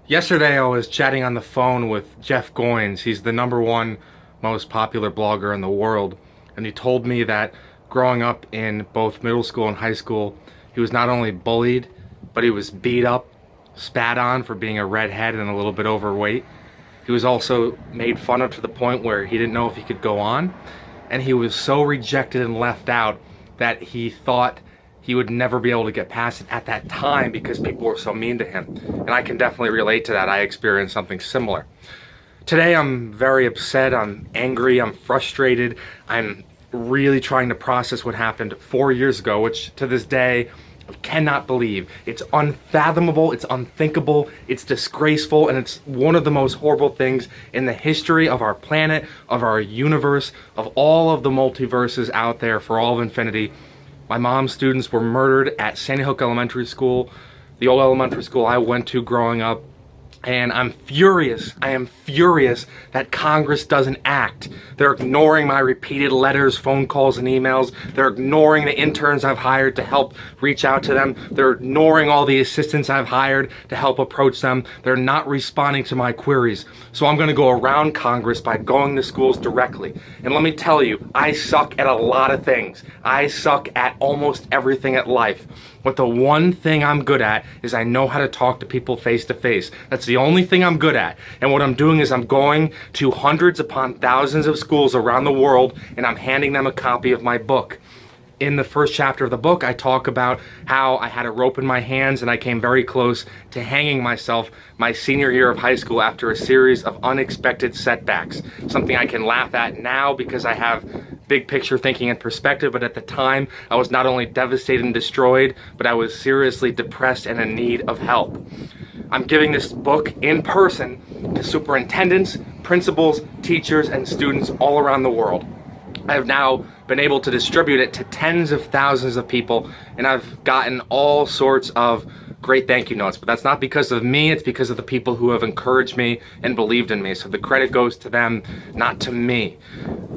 Yesterday I was chatting on the phone with Jeff Goins. He's the #1 most popular blogger in the world, and he told me that growing up in both middle school and high school, he was not only bullied, but he was beat up, spat on for being a redhead and a little bit overweight. He was also made fun of to the point where he didn't know if he could go on, and he was so rejected and left out that he thought he would never be able to get past it at that time because people were so mean to him. And I can definitely relate to that. I experienced something similar. Today I'm very upset, I'm angry, I'm frustrated, I'm really trying to process what happened 4 years ago, which to this day I cannot believe. It's unfathomable, it's unthinkable, it's disgraceful, and it's one of the most horrible things in the history of our planet, of our universe, of all of the multiverses out there for all of infinity. My mom's students were murdered at Sandy Hook Elementary School, the old elementary school I went to growing up, and I'm furious. I am furious that Congress doesn't act. They're ignoring my repeated letters, phone calls, and emails. They're ignoring the interns I've hired to help reach out to them. They're ignoring all the assistants I've hired to help approach them. They're not responding to my queries. So I'm gonna go around Congress by going to schools directly. And let me tell you, I suck at a lot of things. I suck at almost everything at life. But the one thing I'm good at is I know how to talk to people face to face. That's the only thing I'm good at. And what I'm doing is I'm going to hundreds upon thousands of schools around the world and I'm handing them a copy of my book. In the first chapter of the book, I talk about how I had a rope in my hands and I came very close to hanging myself my senior year of high school after a series of unexpected setbacks. Something I can laugh at now because I have big picture thinking and perspective, but at the time, I was not only devastated and destroyed, but I was seriously depressed and in need of help. I'm giving this book in person to superintendents, principals, teachers, and students all around the world. I have now been able to distribute it to tens of thousands of people, and I've gotten all sorts of great thank you notes, but that's not because of me, it's because of the people who have encouraged me and believed in me. So the credit goes to them, not to me.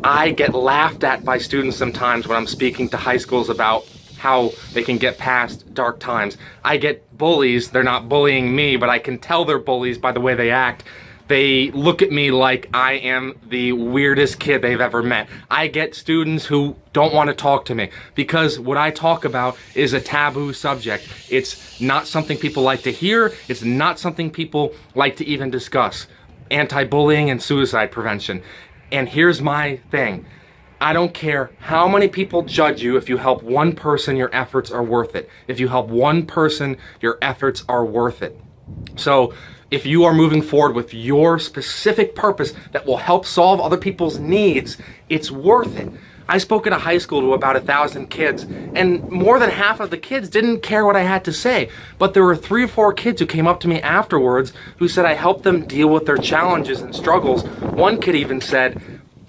I get laughed at by students sometimes when I'm speaking to high schools about how they can get past dark times. I get bullies, they're not bullying me, but I can tell they're bullies by the way they act. They look at me like I am the weirdest kid they've ever met. I get students who don't want to talk to me because what I talk about is a taboo subject. It's not something people like to hear. It's not something people like to even discuss. Anti-bullying and suicide prevention. And here's my thing. I don't care how many people judge you. If you help one person, your efforts are worth it. If you help one person, your efforts are worth it. So if you are moving forward with your specific purpose that will help solve other people's needs, it's worth it. I spoke at a high school to about 1,000 kids, and more than half of the kids didn't care what I had to say. But there were 3 or 4 kids who came up to me afterwards who said I helped them deal with their challenges and struggles. One kid even said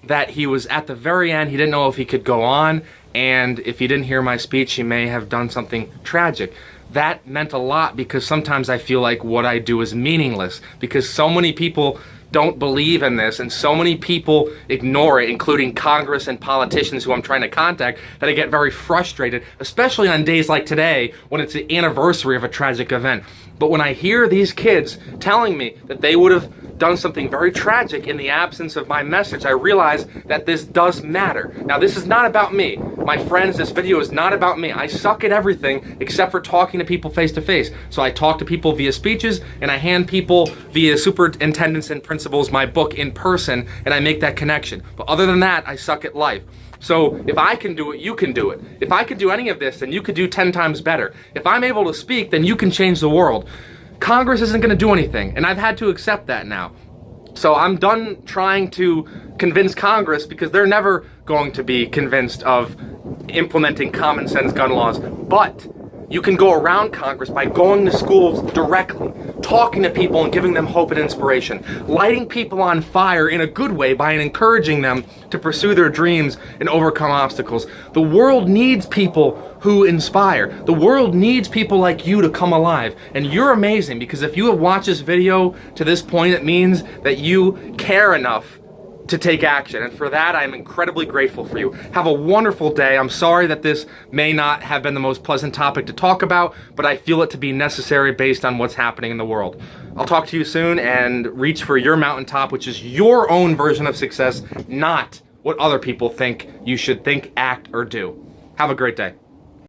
that he was at the very end, he didn't know if he could go on, and if he didn't hear my speech, he may have done something tragic. That meant a lot because sometimes I feel like what I do is meaningless because so many people don't believe in this and so many people ignore it, including Congress and politicians who I'm trying to contact, that I get very frustrated, especially on days like today when it's the anniversary of a tragic event. But when I hear these kids telling me that they would have done something very tragic in the absence of my message, I realize that this does matter. Now, this is not about me. My friends, this video is not about me. I suck at everything except for talking to people face to face. So I talk to people via speeches and I hand people via superintendents and principals my book in person and I make that connection. But other than that, I suck at life. So if I can do it, you can do it. If I could do any of this, then you could do 10 times better. If I'm able to speak, then you can change the world. Congress isn't going to do anything, and I've had to accept that now. So I'm done trying to convince Congress because they're never going to be convinced of implementing common sense gun laws. But you can go around Congress by going to schools directly, talking to people and giving them hope and inspiration, lighting people on fire in a good way by encouraging them to pursue their dreams and overcome obstacles. The world needs people who inspire. The world needs people like you to come alive. And you're amazing because if you have watched this video to this point, it means that you care enough to take action. And for that, I'm incredibly grateful for you. Have a wonderful day. I'm sorry that this may not have been the most pleasant topic to talk about, but I feel it to be necessary based on what's happening in the world. I'll talk to you soon, and reach for your mountaintop, which is your own version of success, not what other people think you should think, act, or do. Have a great day.